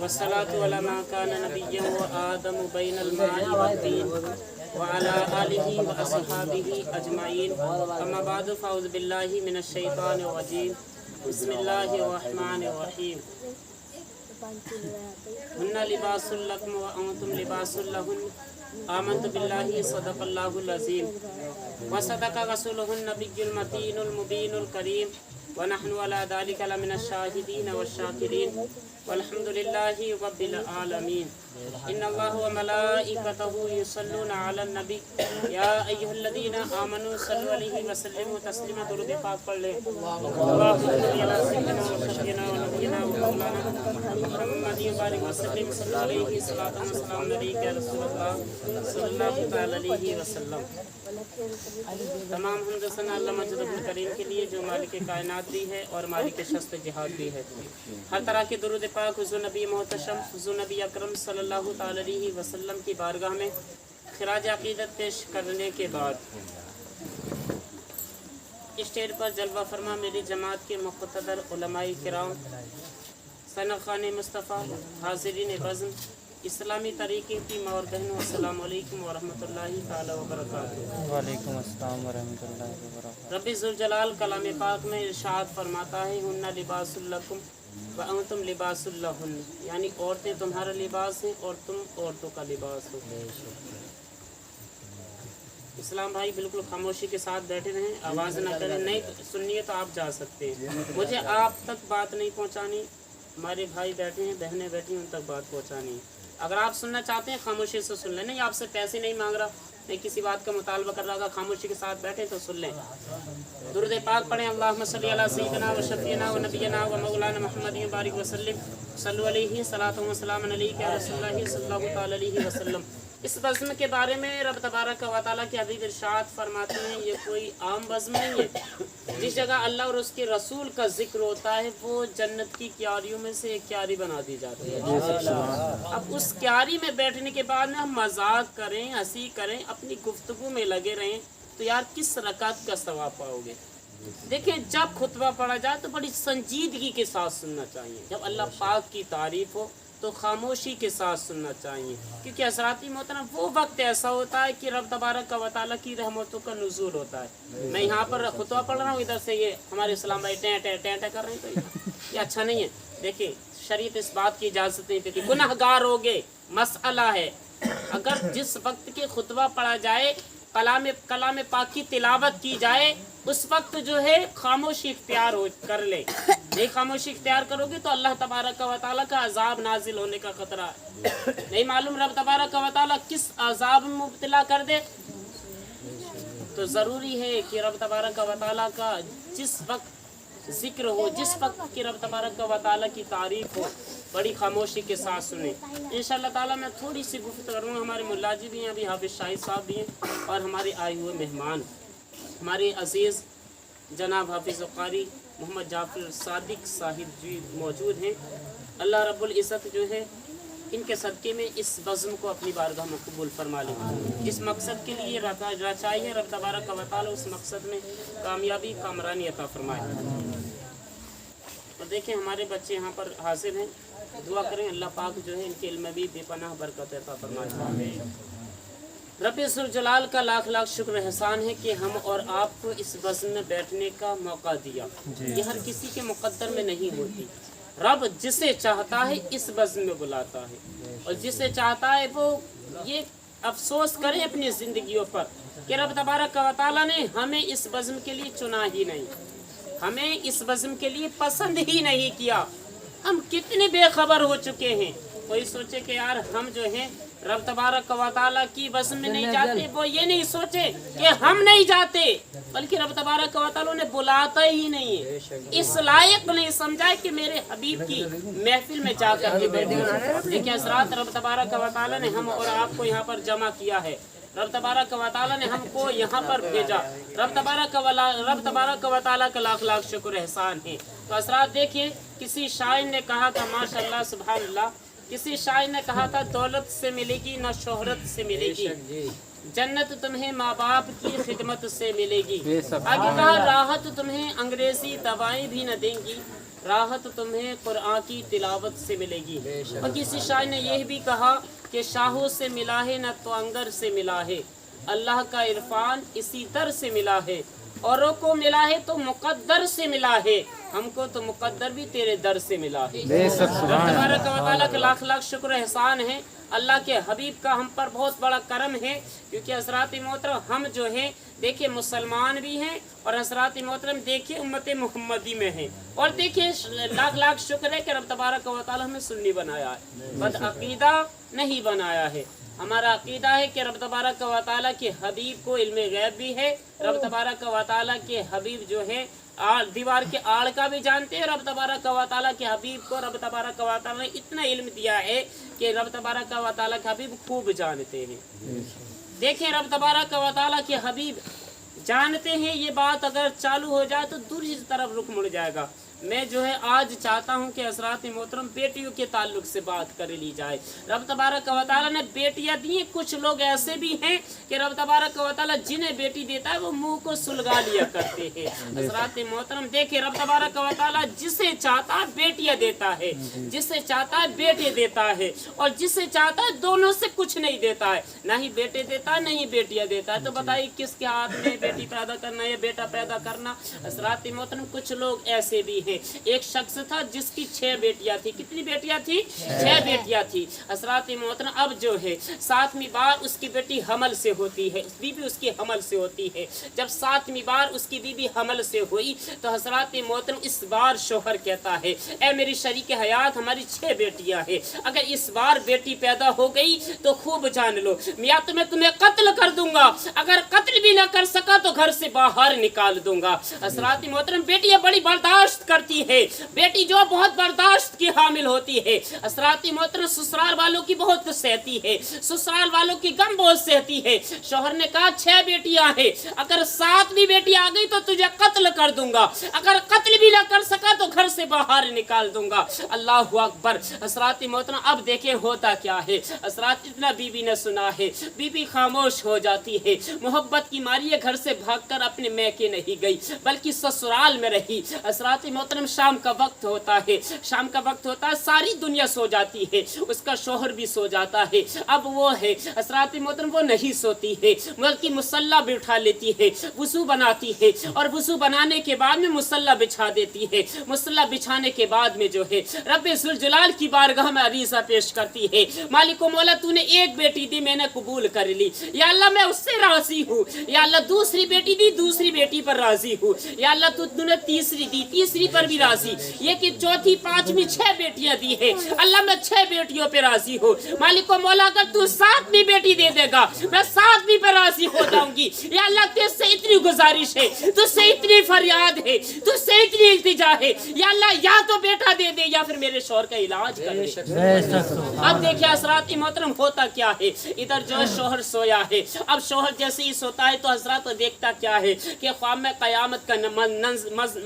वस्सलातु अला मा काना नबिय्यन व आदमु बैनल माइ वद्दीन व अला आलिहि व अस्हाबिहि अजमाइन अम्मा बादु फ़अऊज़ु बिल्लाहि मिनश शैतानिर रजीम बिस्मिल्लाहिर रहमानिर रहीम हुन्ना लिबासुल लकुम व अंतुम लिबासुल लहुन्न आमन्तु बिल्लाहि सदक़ल्लाहुल अज़ीम व सदक़ रसूलुहुन नबिय्युल मतीनुल मुबीनुल करीम व नहनु अला ज़ालिका लमिनश शाहिदीन व शाकिरीन वल्हम्दुलिल्लाहि रब्बिल आलमीन इन्नल्लाह व मलाइकतहु युसल्लूना अलन नबी या अय्युहल्लज़ीना आमनू सल्लु अलैहि व सल्लिमू तस्लीमा। दुरूद पाक पढ़ ले। अल्लाहुम्मा सल्लि अला सय्यिदिना व शफीना व नबियिना व मौलाना मुहम्मदिन बारिक व सल्लिम सल्लल्लाहु अलैहि सलातन व सलाम अलैका या रसूलल्लाह सल्लल्लाहु तआला अलैहि वसल्लम। तमाम हमद सना अल्लाह मजदुल करीम के लिए जो मालिक कायनात भी है और मालिक शस्त जिहाद भी है। हर तरह के दुरूद पाक हुज़ूर नबी मोहतशम हुज़ूर नबी अकरम सल्लल्लाहु तआला अलैहि वसल्लम की बारगाह में खिराज अक़ीदत पेश करने के बाद स्टेज पर जलवा फरमा मेरी जमात के मुक़्तदर उलमाए किराम, सनख़ाने मुस्तफ़ा, हाज़िरीन बज़्म, इस्लामी तरीक़े की माँ और बहनों, अस्सलामु अलैकुम व रहमतुल्लाहि तआला व बरकातुहू। वालेकुम अस्सलाम व रहमतुल्लाहि व बरकातुहू। रब्बी ज़ुल जलाल कलाम पाक में इरशाद फरमाता है हुन्ना लिबासुल लकुम व अंतुम लिबासुल लहुन्न, यानी औरतें तुम्हारा लिबास हैं और तुम औरतों का लिबास हो। इस्लाम भाई बिल्कुल खामोशी के साथ बैठे रहें, आवाज़ ना करें, नहीं सुनिए तो आप जा सकते हैं। मुझे आप तक बात नहीं पहुंचानी, हमारे भाई बैठे हैं, बहनें बैठी हैं, उन तक बात पहुंचानी है। अगर आप सुनना चाहते हैं खामोशी से सुन लें, नहीं आपसे पैसे नहीं मांग रहा, नहीं किसी बात का मुतालबा कर रहा, अगर खामोशी के साथ बैठे तो सुन लें। दुरूद पाक पढ़ें। अल्लाहुम्मा सल्लि अला सय्यिदिना व शफीना व नबिय्यिना व मौलाना मुहम्मदिन बारिक व सल्लिम सल्लु अलैहि सलातु व सलाम अलैका या रसूलल्लाह सल्लल्लाहु तआला अलैहि वसल्लम। इस बज़्म के बारे में रब तबारक व तआला के हबीब इरशाद फरमाते हैं ये कोई आम बज़्म नहीं है। जिस जगह अल्लाह और उसके रसूल का जिक्र होता है वो जन्नत की क्यारियों में से एक क्यारी बना दी जाती है। अब उस क्यारी में बैठने के बाद ना हम मजाक करें, हंसी करें, अपनी गुफ्तगू में लगे रहें तो यार किस रकात का सवाब पाओगे। देखें, जब खुतबा पढ़ा जाए तो बड़ी संजीदगी के साथ सुनना चाहिए। जब अल्लाह पाक की तारीफ हो तो खामोशी के साथ सुनना चाहिए, क्योंकि हज़रात मोहतरम वो वक्त ऐसा होता है कि रब तबारक व तआला की रहमतों का नुज़ूल होता है। मैं यहाँ पर खुतबा पढ़ रहा हूँ, इधर से ये हमारे इस्लाम भाई टें टें टें टें कर रहे हैं, तो ये अच्छा नहीं है। देखिए, शरीयत इस बात की इजाज़त नहीं देती, गुनहगार होगे मसला है। अगर जिस वक्त के खुतबा पढ़ा जाए, कलाम पाक की तिलावत की जाए, उस वक्त जो है खामोशी इख्तियार कर ले। नहीं खामोशी इख्तियार करोगे तो अल्लाह तबारक व तआला का अजाब नाजिल होने का खतरा है। नहीं मालूम रब तबारक व तआला किस अजाब में मुब्तला कर दे। तो ज़रूरी है कि रब तबारक व तआला का जिस वक्त जिक्र हो, जिस वक्त की रब तबारक व तआला की तारीफ हो, बड़ी खामोशी के साथ सुने। इंशाअल्लाह ताला मैं थोड़ी सी गुफ्तगू करूँगा। हमारे मुल्ला जी भी हैं, अभी हाफिज़ शाहिद साहब भी हैं, और हमारे आए हुए मेहमान हमारे अजीज़ जनाब हाफिज़ क़ारी मोहम्मद जाफ़र सादिक साहिब जी मौजूद हैं। अल्लाह रब्बुल इज़्ज़त जो है इनके सदक़े में इस बज़्म को अपनी बारगाह में कबूल फरमा लें। इस मकसद के लिए रचाई है, रब तबारक व तआला उस मकसद में कामयाबी कामरानी अता फरमाए। और देखें, हमारे बच्चे यहाँ पर हाजिर हैं, दुआ करें अल्लाह पाक जो है इनके इल्म में भी बेपनाह बरकत अता फरमाए। रब्बे ज़ुल जलाल का लाख लाख शुक्र एहसान है कि हम और आपको इस बज़्म में बैठने का मौका दिया। ये हर किसी के मुक़द्दर में नहीं होती। रब जिसे चाहता है इस बज़्म में बुलाता है, और जिसे चाहता है वो ये अफसोस करे अपनी ज़िंदगियों पर कि रब तबारक व तआला ने हमें इस बज़्म के लिए चुना ही नहीं, हमें इस बज़्म के लिए पसंद ही नहीं किया। हम कितने बेखबर हो चुके हैं। कोई सोचे कि यार हम जो हैं रब तबारक व तआला की बज़्म में नहीं जाते, वो ये नहीं सोचे कि हम नहीं जाते, बल्कि रब तबारक व तआला ने बुलाता ही नहीं है, इस लायक नहीं समझा कि मेरे हबीब की महफिल में जाकर के बैठे। देखिए हज़रात, रब तबारक व तआला ने हम और आपको यहाँ पर जमा किया है, रब तबारक व तआला ने हमको यहाँ पर भेजा। रब तबारक व तआला का लाख लाख शुक्र एहसान है। तो हज़रात देखिए, किसी शायर ने कहा था माशाअल्लाह सुभान अल्लाह, किसी शायर ने कहा था दौलत से मिलेगी न शोहरत से मिलेगी, जन्नत तुम्हें माँ बाप की खिदमत से मिलेगी। आगे कहा राहत तुम्हें अंग्रेजी दवाएं भी न देंगी, राहत तुम्हें कुरान की तिलावत से मिलेगी। और किसी शायर ने यह भी कहा कि शाहों से मिला है न तो अंगर से मिला है, अल्लाह का इरफान इसी दर से मिला है। औरों को मिला है तो मुकद्दर से मिला है, हमको तो मुकद्दर भी तेरे दर से मिला है। तबारक व तआला का लाख लाख शुक्र एहसान है। अल्लाह के हबीब का हम पर बहुत बड़ा करम है, क्योंकि हज़रात मोहतरम हम जो हैं देखिए मुसलमान भी हैं और हज़रात मोहतरम देखिए उम्मत मुहम्मदी में हैं, और देखिए लाख लाख शुक्र है कि रब तबारक व तआला हमें सुन्नी बनाया है, बद अकीदा नहीं बनाया है। हमारा अकीदा है कि रब तबारक व तआला के हबीब को इल्म गैब भी है। रब तबारक व तआला के हबीब जो है दीवार के आड़ का भी जानते हैं। रब तबारक व तआला के हबीब को रब तबारक व तआला ने इतना इल्म दिया है कि रब तबारक व तआला के हबीब खूब जानते हैं। देखें रब तबारक व तआला के हबीब जानते हैं, ये बात अगर चालू हो जाए तो दूसरी तरफ रुख मुड़ जाएगा। मैं जो है आज चाहता हूँ कि हज़रात मोहतरम बेटियों के ताल्लुक से बात कर ली जाए। रब तबारक व तआला ने बेटियाँ दी हैं, कुछ लोग ऐसे भी हैं कि रब तबारक व तआला जिन्हें बेटी देता है वो मुंह को सुलगा लिया करते हैं। हज़रात मोहतरम देखिए रब तबारक व तआला जिसे चाहता है बेटियाँ देता है, जिसे चाहता है बेटे देता है, और जिसे चाहता है दोनों से कुछ नहीं देता है, ना ही बेटे देता है ना ही बेटियाँ देता है। तो बताइए किसके हाथ में बेटी पैदा करना या बेटा पैदा करना। हज़रात मोहतरम कुछ लोग ऐसे भी हैं। एक शख्स था जिसकी 6 बेटियां थी। कितनी बेटियां थी? 6 बेटियां थी। हज़रात मोहतरम अब जो है 7वीं बार उसकी बेटी हमल से होती है, बीबी उसकी हमल से होती है। जब 7वीं बार उसकी बीबी हमल से हुई तो हज़रात मोहतरम इस बार शोहर कहता है, ए मेरी शरीक हयात हमारी 6 बेटियां हैं, अगर इस बार बेटी पैदा हो गई तो खूब जान लो या तो मैं तुम्हें कत्ल कर दूंगा, अगर कत्ल भी ना कर सका तो घर से बाहर निकाल दूंगा। हज़रात मोहतरम बेटियां बड़ी बर्दाश्त करती है, बेटी जो बहुत बर्दाश्त की हामिल होती है। हज़रात मोहतरम ससुराल वालों की बहुत सहती है, ससुराल वालों की गम बहुत सहती है। शौहर ने कहा 6 बेटियां हैं, अगर 7वीं बेटी आ गई तो तुझे कत्ल कर दूंगा, अगर कत्ल भी ना कर सका तो घर से बाहर निकाल दूंगा। अल्लाहु अकबर। हज़रात मोहतरम अब देखें होता क्या है। हज़रात इतना बीबी ने सुना है, बीबी खामोश हो जाती है, मोहब्बत की मारी घर से भागकर अपने मैके नहीं गई बल्कि ससुराल में रही। हज़रात मोहतरम शाम का वक्त होता है, शाम का वक्त होता है, सारी दुनिया सो जाती है, उसका शोहर भी सो जाता है। अब वो है हज़रात मोहतरम वो नहीं सोती है बल्कि मुसल्ला भी उठा लेती है, वुज़ू बनाती है और वुज़ू बनाने के बाद में मुसल्ला बिछा देती है। मुसल्ला बिछाने के बाद में जो है रब्बे ज़ुल जलाल की बारगाह में अरीज़ा पेश करती है, मालिक मौला तूने एक बेटी दी मैंने कबूल कर ली, या अल्लाह मैं उससे राज़ी हूँ, या अल्लाह दूसरी बेटी दी दूसरी बेटी पर राज़ी हूँ, या अल्लाह तूने तीसरी दी तीसरी पर भी राज़ी, ये कि चौथी 5वीं 6 बेटियां दी है, अल्लाह मैं 6 बेटियों पे राज़ी हूँ। मालिक मौला अगर तू 7वीं बेटी दे देगा मैं 7वीं पे राज़ी हो जाऊंगी। या अल्लाह तुझसे इतनी गुजारिश है, तुझसे इतनी फरियाद है, तुझसे इतनी इल्तिजा है, या अल्लाह या तो बेटा दे दे या फिर मेरे शौहर का इलाज कर दे। अब देखिए हज़रात मोहतरम होता क्या है, इधर जो शौहर सोया है, अब शौहर जैसे ही सोता है तो हज़रात देखता क्या है कि ख्वाब में क़यामत का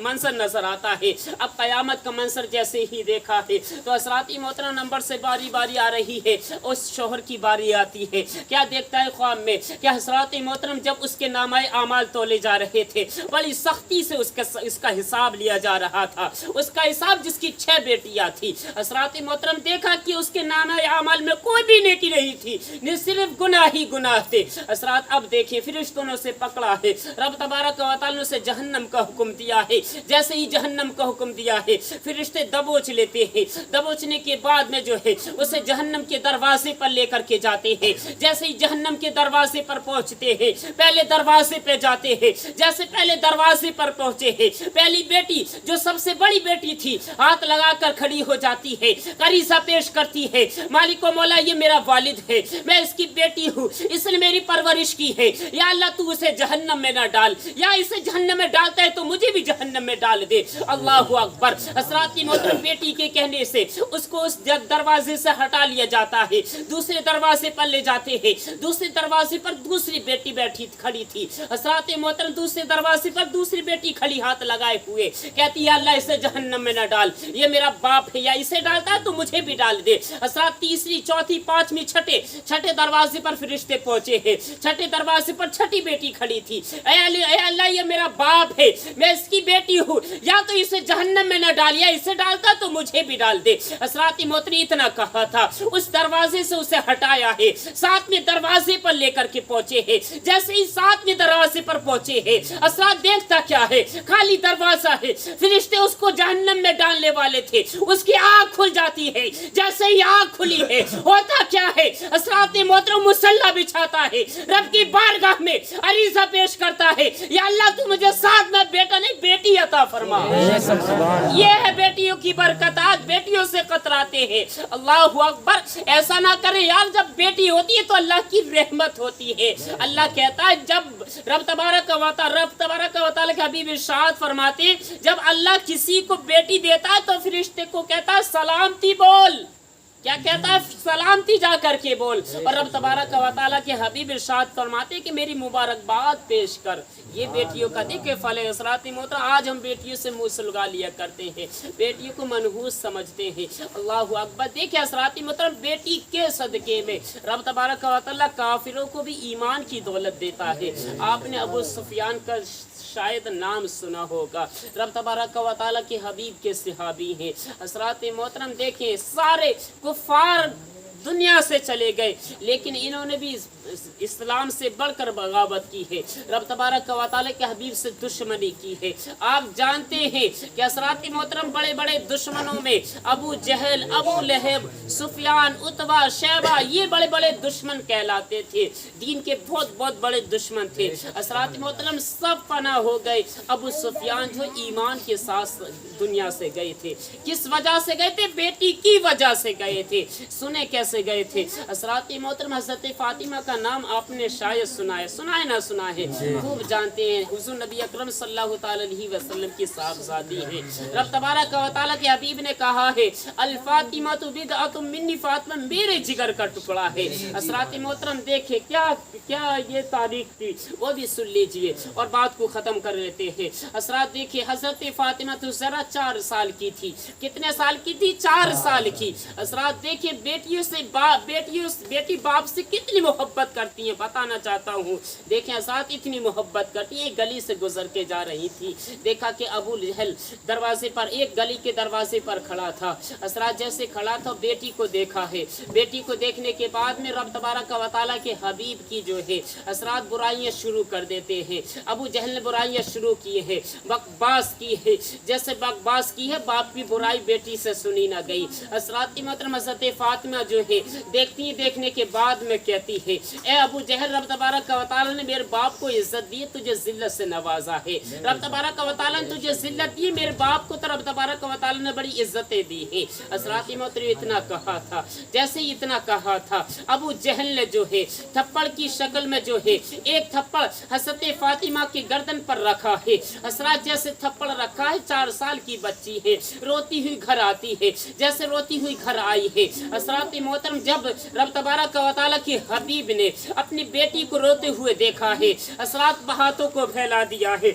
मंजर नजर आता है। अब क़यामत का मंजर जैसे ही देखा है तो हज़रात मोहतरम नंबर से बारी बारी आ रही है, उस शौहर की बारी आती है। क्या देखता है ख्वाब में कि हज़रात मोहतरम जब उसके नामाए आमाल तोले जा रहे थे बड़ी सख्ती से उसका हिसाब लिया जा रहा था, उसका हिसाब जिसकी 6 बेटियां थी। हज़रात मोहतरम देखा कि उसके नामाए आमाल में कोई भी नेकी नहीं थी, सिर्फ गुनाह ही गुनाह थे। हज़रात अब देखिए फरिश्तों ने उसे पकड़ा है, रब तबारक व तआला ने उसे जहन्नम का हुक्म दिया है। जैसे ही जहन्नम का हुक्म दिया है फरिश्ते दबोच लेते हैं, दबोचने के बाद में जो है उसे जहन्नम के दरवाजे पर लेकर के जाते हैं। जैसे ही जहन्नम के दरवाजे पर पहुंचते हैं पहले दरवाजे पे जाते हैं, जैसे पहले दरवाजे पर पहुंचे हैं पहली बेटी जो सबसे बड़ी बेटी थी हाथ लगाकर खड़ी हो जाती है, करीसा पेश करती है, मालिक मौला ये मेरा वालिद है, मैं इसकी बेटी हूँ, इसने मेरी परवरिश की है, या अल्लाह तू उसे जहन्नम में ना डाल, या इसे जहन्नम में डालता है तो मुझे भी जहन्नम में डाल दे। अल्लाहु अकबर। हज़रात मोहतरम बेटी के कहने से उसको उस दरवाजे से हटा लिया जाता है, दूसरे दरवाजे पर ले जाते हैं। दूसरे दरवाजे पर दूसरी बेटी बैठी खड़ी थी। हज़रात मोहतरम दूसरे दरवाजे पर दूसरी बेटी खड़ी हाथ लगाए हुए कहती है अल्लाह इसे जहन्नम में ना डाल, ये मेरा बाप है, या इसे डालता है तो मुझे भी डाल दे। हज़रात तीसरी चौथी 5वीं छठे दरवाजे पर फरिश्ते पहुंचे हैं, छठे दरवाजे पर छठी बेटी खड़ी थी। ऐ अल्लाह ये मेरा बाप है, मैं इसकी बेटी हूँ, या तो इसे जहन्नम में न डालिए, इसे डालता तो मुझे भी डाल दे। हज़रत मौत ने इतना कहा था, उस दरवाजे से उसे हटाया है, 7वें दरवाजे पर लेकर के पहुंचे हैं। जैसे ही 7वें दरवाजे पर पहुंचे हैं, हज़रत देखता क्या है, खाली दरवाजा है। फरिश्ते उसको जहन्नम में डालने वाले थे, उसकी आँख खुल जाती है। जैसे ही आँख खुली है, होता क्या है, हज़रत मौत मुसल्ला बिछाता है, रब की बारगाह में अरीज़ा पेश करता है, या अल्लाह तू मुझे साथ में बेटा नहीं बेटी अता फरमा। ये है बेटियों की बरकत, आज बेटियों से कतराते हैं। अल्लाह अकबर, ऐसा ना करें यार, जब बेटी होती है तो अल्लाह की रहमत होती है। अल्लाह कहता है, जब रब तबारक व तआला के हबीब इरशाद फरमाते, जब अल्लाह किसी को बेटी देता है तो फरिश्ते को कहता है सलामती बोल। क्या कहता है? सलामती जा करके बोल। और रब तबारक व तआला के हबीब इरशाद फरमाते कि मेरी मुबारकबाद पेश कर। ये बेटियों का देखे फल है। हज़रात मोहतरम, आज हम बेटियों से मुँह सुलगा लिया करते हैं, बेटियों को मनहूस समझते हैं। अल्लाह अकबर, देखे हज़रात मोहतरम, बेटी के सदके में रब तबारक व तआला काफिरों को भी ईमान की दौलत देता है। आपने अबू सुफियान का शायद नाम सुना होगा, रब तबारक व तआला के हबीब के सहाबी हैं। हज़रात मोहतरम, देखें सारे कुफ़ार दुनिया से चले गए, लेकिन इन्होंने भी इस्लाम से बढ़कर बगावत की है, रब तबारक व तआला के हबीब से दुश्मनी की है। आप जानते हैं कि हज़रात मोहतरम, बड़े बड़े दुश्मनों में अबू जहल, अबू लहब, सुफियान, उतबा, शैबा, ये बड़े बड़े दुश्मन कहलाते थे, दीन के बहुत बहुत बड़े दुश्मन थे। हज़रात मोहतरम, सब फना हो गए। अबू सुफियान जो ईमान के साथ दुनिया से गए थे, किस वजह से गए थे? बेटी की वजह से गए थे। सुने कैसे गए थे? हज़रात मोहतरम, हज़रत फातिमा का नाम आपने शायद सुना है, सुना है ना सुना है, खूब जानते हैं। हुज़ूर नबी अकरम सल्लल्लाहु अलैहि वसल्लम की साहबजादी है। रब तबारक व तआला के हबीब ने कहा है, अल फातिमा तु बिदअतुम मिन्नी, फातिमा मेरे जिगर का टुकड़ा है। हज़रात मोहतरम, देखे क्या क्या ये तारीख थी, वो भी सुन लीजिए और बात को ख़त्म कर लेते हैं। हज़रात देखिए, हज़रत फातिमा तो ज़रा 4 साल की थी। कितने साल की थी? 4 साल की। हज़रात देखिए, बेटियों से बेटी बाप से कितनी मोहब्बत करती हैं, बताना चाहता हूँ। देखें हज़रात, इतनी मोहब्बत करती हैं। गली से गुजर के जा रही थी, देखा कि अबू जहल दरवाजे पर, एक गली के दरवाजे पर खड़ा था। हज़रात जैसे खड़ा था, बेटी को देखा है। बेटी को देखने के बाद में रब तबारक व तआला के हबीब की जो है हज़रात बुराइयाँ शुरू कर देते हैं। अबू जहल ने बुराइयाँ शुरू की है, बकवास की है। जैसे बकवास की है, बाप की बुराई बेटी से सुनी ना गई। हज़रात मतलब हज़रत फातिमा जो है देखने के बाद में कहती है, ए अबू जहल, रब तबारक व तआला ने मेरे बाप को इज्जत दी, तुझे जिल्लत से नवाजा है। रब तबारक व तआला ने तुझे जिल्लत दी, मेरे बाप को तो रब तबारक व तआला ने बड़ी इज्जतें दी है। हज़रात मतलब इतना कहा था। जैसे इतना कहा था, अबू जहल ने जो है थप्पड़ की शक्ल में जो है एक थप्पड़ हज़रत फातिमा की गर्दन पर रखा है। हज़रात जैसे थप्पड़ रखा है, 4 साल की बच्ची है, रोती हुई घर आती है, जैसे रोती हुई घर आई है। हज़रात मोहतरम, जब रब तबारक व तआला के हबीब ने अपनी बेटी को रोते हुए देखा है, हज़रात हाथों को फैला दिया है।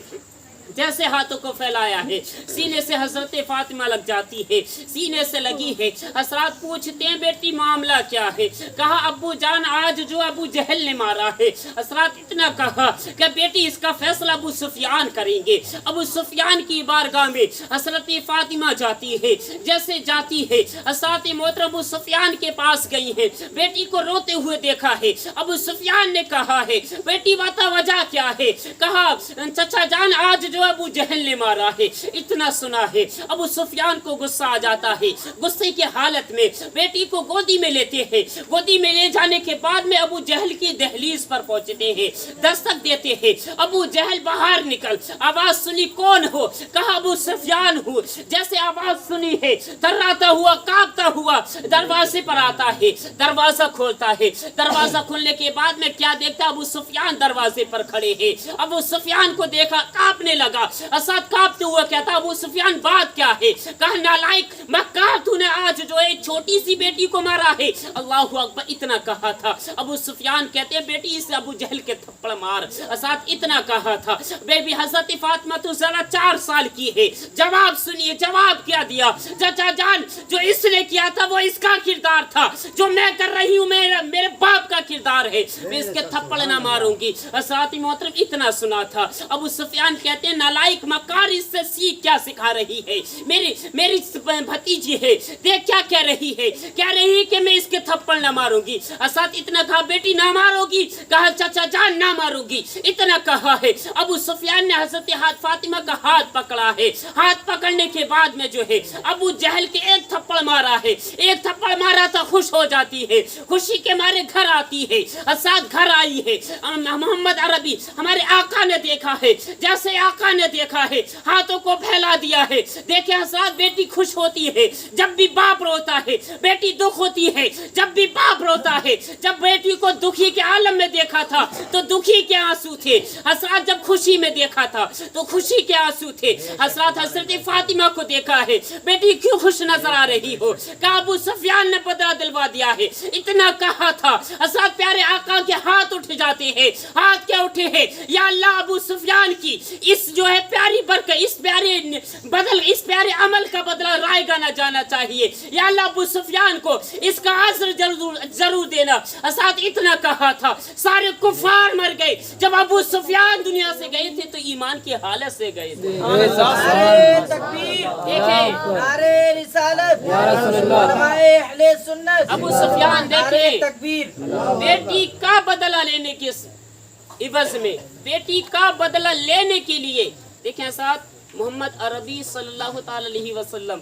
जैसे हाथों को फैलाया है, सीने से हज़रत फातिमा लग जाती है, सीने से लगी है। हज़रात पूछते हैं, बेटी मामला क्या है? कहा, अब्बू जान, आज जो अबू जहल ने मारा है। हज़रात इतना कहा कि बेटी इसका फैसला अबू सुफियान करेंगे। अबू सुफियान की बारगाह में हज़रत फातिमा जाती है। जैसे जाती है, हज़रत मोहतरम अबू सुफियान के पास गई है, बेटी को रोते हुए देखा है। अबू सुफियान ने कहा है, बेटी वजह क्या है? कहा, चचा जान, आज जो अबू जहल ने मारा है। इतना सुना है, अबू सुफियान को गुस्सा आ जाता है। गुस्से की हालत में बेटी को गोदी में लेते हैं। गोदी में ले जाने के बाद में अबू जहल की दहलीज पर पहुंचते हैं, दस्तक देते हैं। अबू जहल बाहर निकल, आवाज सुनी, कौन हो? कहा, अबू सुफियान हूँ। जैसे आवाज सुनी है, थर्राता हुआ, कांपता हुआ दरवाजे पर आता है, दरवाजा खोलता है। दरवाजा खोलने के बाद में क्या देखता? अबू सुफियान दरवाजे पर खड़े हैं। अबू सुफियान को देखा, कांपने लगा। असद कांपते हुए कहता, अबू सुफियान बात क्या है? कहा, नालायक, मक्कार, तूने आज जो है छोटी सी बेटी को मारा है। अल्लाहु अकबर, इतना कहा था। अबू सुफियान कहते हैं, बेटी इसे अबू जहल के थप्पड़ मार। असद इतना कहा था। बेबी हज़रत फातिमा तो जरा 4 साल की है। जवाब सुनिए, जवाब क्या दिया? चाचा जान, जो इसने किया था वो इसका किरदार था, जो मैं कर रही हूँ मेरे बाप का किरदार है। मैं इसके थप्पड़ ना मारूंगी। असद मोहतरम, इतना सुना था। अबू सुफियान कहते हैं, नालायक मकार इससे सीख क्या सिखा रही है। मेरी भतीजी है, देख क्या कह रही है, कह रही है कि मैं इसके थप्पड़ ना मारूंगी। साथ इतना कहा बेटी ना मारोगी, कहा चाचा जान ना मारूंगी, इतना कहा है। अबू सुफियान ने हजरत फातिमा का हाथ पकड़ा है। हाथ पकड़ने के बाद में जो है अबू जहल के एक थप्पड़ मारा है। एक थप्पड़ मारा तो खुश हो जाती है, खुशी के मारे घर आती है। साथ घर आई है। मोहम्मद अरबी हमारे आका ने देखा है, जैसे आका ने देखा है हाथों को फैला दिया है। देखे हजरत बेटी खुश होती है जब भी बाप रोता है, बेटी दुख होती है जब भी बाप रोता है। जब बेटी को दुखी के आलम में देखा था तो दुखी के आंसू थे, हजरत जब खुशी में देखा था तो खुशी के आंसू थे। हजरत हजरत फातिमा को देखा है, बेटी क्यों खुश नजर आ रही हो, कहा अबू सुफियान ने बदला दिलवा दिया है, इतना कहा था। हजरत प्यारे आका के हाथ उठ जाते हैं। हाथ क्या उठे हैं, या अल्लाह अबू सुफियान की इस जो है प्यारी बरकत, इस प्यारे अमल का बदला रायगा ना जाना चाहिए। या अल्लाह अबू सुफियान को इसका अजर जरूर देना। साथ इतना कहा था। सारे कुफार मर गए जब अबू सुफियान दुनिया से गए थे तो ईमान की हालत से गए थे। नारे तकबीर, नारे रिसालत, उलमाए अहले सुन्नत। अबू सुफियान देखे तकबीर, बेटी का बदला लेने के इवज में, बेटी का बदला लेने के लिए देखें साथ मोहम्मद अरबी सल्लल्लाहु अलैहि वसल्लम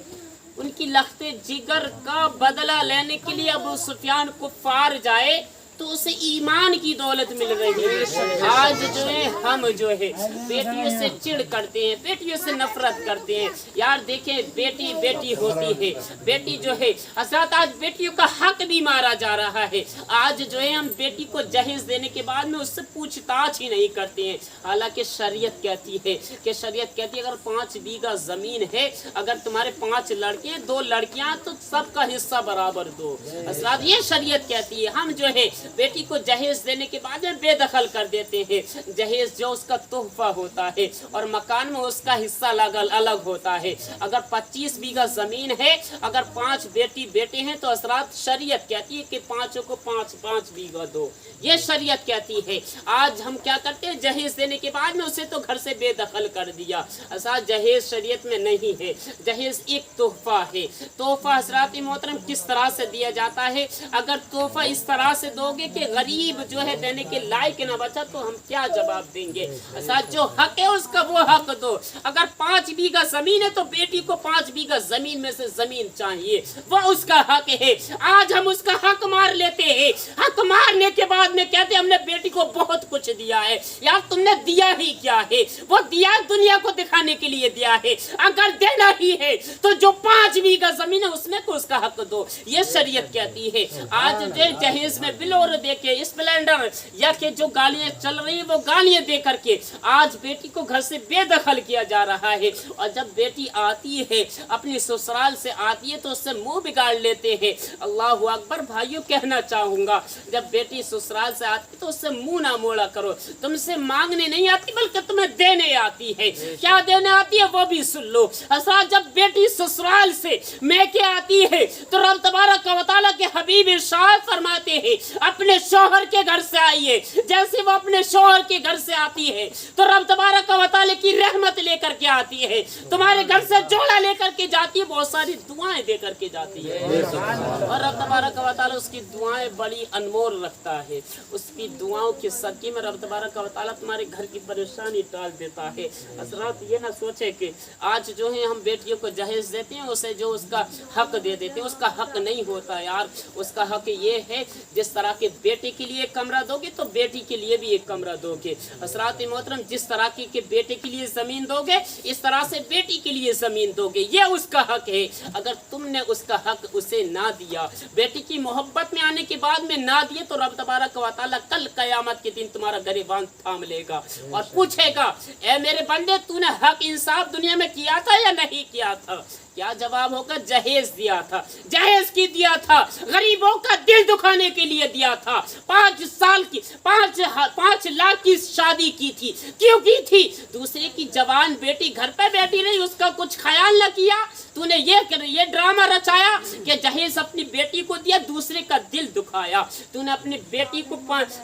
उनकी लख्ते जिगर का बदला लेने के लिए अबू सुफियान कुफार जाए तो उसे ईमान की दौलत मिल रही है। आज जो है हम जो है बेटियों से चिढ़ करते हैं, बेटियों से नफरत करते हैं। यार देखें बेटी बेटी होती है, बेटी जो है हजरत आज बेटियों का हक भी मारा जा रहा है। आज जो है हम बेटी को जहेज देने के बाद में उससे पूछताछ ही नहीं करते हैं। हालांकि शरीयत कहती है कि अगर 5 बीघा जमीन है, अगर तुम्हारे 5 लड़के 2 लड़कियां तो सबका हिस्सा बराबर दो। हजरत ये शरीयत कहती है। हम जो है बेटी को जहेज देने के बाद में बेदखल कर देते हैं। जहेज जो उसका तोहफा होता है और मकान में उसका हिस्सा अलग होता है। अगर 25 बीघा जमीन है, अगर 5 बेटी बेटे हैं तो हजरत शरीयत कहती है कि 5 को 5 बीघा दो, ये शरीयत कहती है। आज हम क्या करते हैं, जहेज देने के बाद में उसे तो घर से बेदखल कर दिया। हजरत जहेज शरीयत में नहीं है, जहेज एक तोहफा है। तोहफा हजरत मोहतरम किस तरह से दिया जाता है, अगर तोहफा इस तरह से दो कि गरीब जो है देने के लायक न बचा तो हम क्या जवाब देंगे। साथ जो हक है उसका वो हक दो। अगर 5 बीघा जमीन है तो बेटी को 5 बीघा जमीन में से जमीन चाहिए, वो उसका हक है। आज हम उसका हक मार लेते हैं। हक मारने के बाद में कहते हैं हमने बेटी को बहुत कुछ दिया है। यार तुमने दिया ही क्या है, वो दिया दुनिया को दिखाने के लिए दिया है। अगर देना ही है तो जो 5 बीघा जमीन है उसमें को उसका हक दो, ये शरीयत कहती है। आज जो जहेज में बिलो देके स्प्लेंडर या के जो गालियां चल रही है वो गालियां दे करके आज बेटी को घर से बेदखल किया जा रहा है। और जब बेटी आती है अपनी ससुराल से आती है तो उससे मुंह बिगाड़ लेते हैं। अल्लाहु अकबर। भाइयों कहना चाहूंगा जब बेटी ससुराल से आती है तो उससे मुंह ना मोड़ा करो। तुमसे मांगने नहीं आती बल्कि तुम्हें देने आती है। क्या देने आती है वो भी सुन लो। असा जब बेटी ससुराल से मैके आती है तो रब तबारक व तआला के हबीब इरशाद फरमाते हैं अपने शौहर के घर से आइए। जैसे वो अपने शौहर के घर से आती है तो रब तबारक व तआला की रहमत लेकर के आती है, तुम्हारे घर से जोड़ा लेकर के जाती है, बहुत सारी दुआएं दे करके जाती है। और रब तबारक व तआला उसकी दुआएं बड़ी अनमोल रखता है। उसकी दुआओं के सदके में रब तबारक व तआला तुम्हारे घर की परेशानी टाल देता है। हजरत ये ना सोचे कि आज जो है हम बेटियों को जहेज देते हैं उसे जो उसका हक दे देते हैं, उसका हक नहीं होता यार। उसका हक ये है जिस तरह के बेटे के लिए कमरा दोगे तो बेटी के लिए भी एक कमरा दोगे। हजरात मोहतरम जिस तरह के बेटे के लिए जमीन दोगे इस तरह से बेटी के लिए जमीन दोगे, ये उसका हक है। अगर तुमने उसका हक उसे ना दिया, बेटी की मोहब्बत में आने के बाद में ना दिए तो रब तबारक व तआला कल कयामत के दिन तुम्हारा गरिबान थाम लेगा और पूछेगा ए मेरे बंदे तूने हक इंसाफ दुनिया में किया था या नहीं किया था। क्या जवाब होगा, जहेज दिया था, जहेज की दिया था, गरीबों का दिल दुखाने के लिए दिया था। 5 लाख की शादी की थी, क्यों की थी? दूसरे की जवान बेटी घर पे बैठी रही, उसका कुछ ख्याल न किया तूने ये ड्रामा रचाया कि जहेज अपनी बेटी को दिया, दूसरे का दिल दुखाया। तूने अपनी बेटी को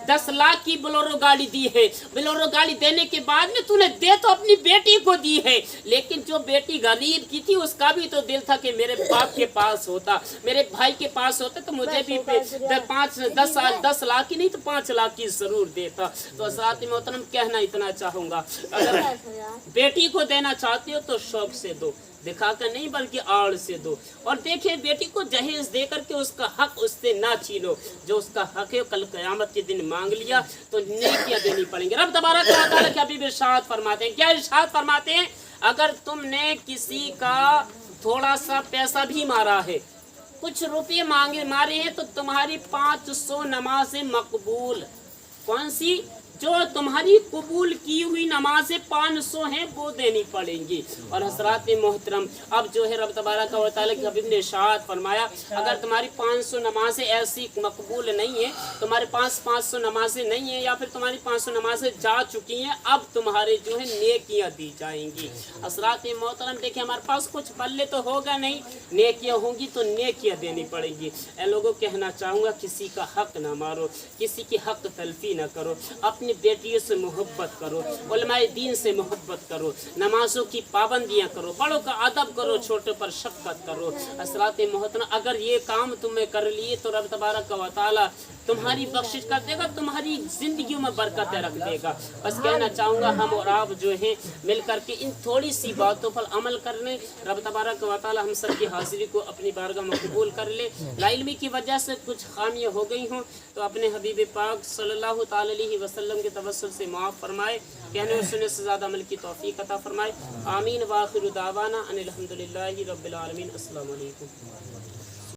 10 लाख की बोलेरो गाड़ी दी है, बोलेरो गाड़ी देने के बाद में तूने दे तो अपनी बेटी को दी है, लेकिन जो बेटी गरीब की थी उसका भी तो दिल था कि मेरे बाप के पास होता, मेरे भाई के पास होता तो मुझे भी 10 लाख की नहीं तो 5 लाख की जरूर देता। तो हज़रात मोहतरम कहना इतना चाहूंगा, अगर बेटी को देना चाहते हो तो शौक से दो, दिखाकर नहीं बल्कि आड़ से दो। और देखिए बेटी को जहेज दे करके उसका हक उससे ना छीनो, जो उसका हक है कल क़यामत के दिन मांग लिया तो नेकियां देनी पड़ेंगी। रब तबारक व तआला के हबीब इरशाद फरमाते हैं, क्या इरशाद फरमाते हैं, अगर तुमने किसी का थोड़ा सा पैसा भी मारा है, कुछ रुपये मारे हैं, तो तुम्हारी 500 नमाजें मकबूल, कौन सी, जो तुम्हारी कबूल की हुई नमाजें 500 हैं वो देनी पड़ेंगी। और हज़रात मोहतरम अब जो है रब तबारक व तआला के हबीब ने इरशाद फरमाया, अगर तुम्हारी 500 नमाजें ऐसी मकबूल नहीं है, तुम्हारे पास 500 नमाजें नहीं है, या फिर तुम्हारी 500 नमाजें जा चुकी हैं, अब तुम्हारे जो है नेकियां दी जाएंगी। हज़रात मोहतरम देखिए हमारे पास कुछ पल्ले तो होगा नहीं, नेकियां होंगी तो नेकियां देनी पड़ेंगी। ऐ लोगों कहना चाहूँगा, किसी का हक ना मारो, किसी की हक तलफी ना करो, अपनी बेटियों से मोहब्बत करो, उलमाए दीन से मोहब्बत करो, नमाजों की पाबंदियां करो, बड़ों का अदब करो, छोटों पर शफ़क़त करो। हज़रात मोहतरम अगर ये काम तुमने कर लिए तो रब तबारक व तआला तुम्हारी बख्शिश कर देगा, तुम्हारी जिंदगी में बरकतें रख देगा। बस कहना चाहूँगा हम और आप जो हैं मिल करके इन थोड़ी सी बातों पर अमल कर लें, रब तबारक व तआला हम सब की हाजिरी को अपनी बारगाह में कबूल कर ले। लाइल्मी की वजह से कुछ खामियाँ हो गई हों तो अपने हबीब पाक सल्लल्लाहु तआला अलैहि वसल्लम के तवस्सुल से माफ़ फरमाए, कहने और सुनने से ज़्यादा अमल की तौफीक अता फरमाए। आमीन व आखिरु दावाना अनिल हम्दुलिल्लाहि रब्बिल आलमीन। अस्सलामु अलैकुम।